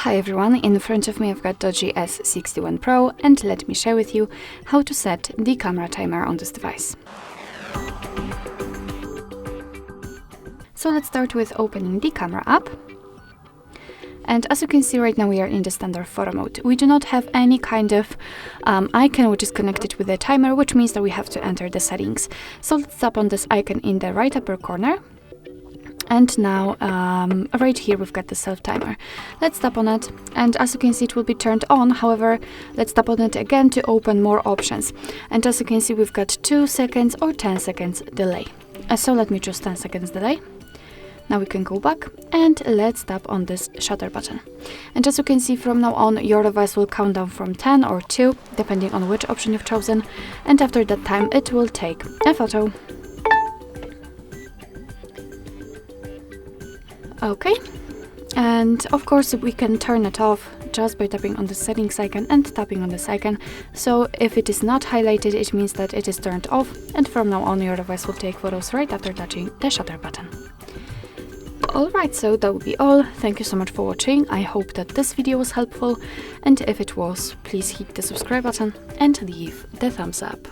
Hi everyone, in front of me I've got DOOGEE S61 Pro and let me share with you how to set the camera timer on this device. So let's start with opening the camera app. And as you can see right now we are in the standard photo mode. We do not have any kind of icon which is connected with the timer, which means that we have to enter the settings. So let's tap on this icon in the right upper corner. And now, right here, we've got the self timer. Let's tap on it, and as you can see, it will be turned on. However, let's tap on it again to open more options. And as you can see, we've got 2 seconds or 10 seconds delay. So let me choose 10 seconds delay. Now we can go back, and let's tap on this shutter button. And as you can see, from now on, your device will count down from 10 or 2, depending on which option you've chosen. And after that time, it will take a photo. Okay, and of course we can turn it off just by tapping on the settings icon and tapping on this icon. So if it is not highlighted, it means that it is turned off, and from now on your device will take photos right after touching the shutter button. Alright, so that would be all. Thank you so much for watching. I hope that this video was helpful, and if it was, please hit the subscribe button and leave the thumbs up.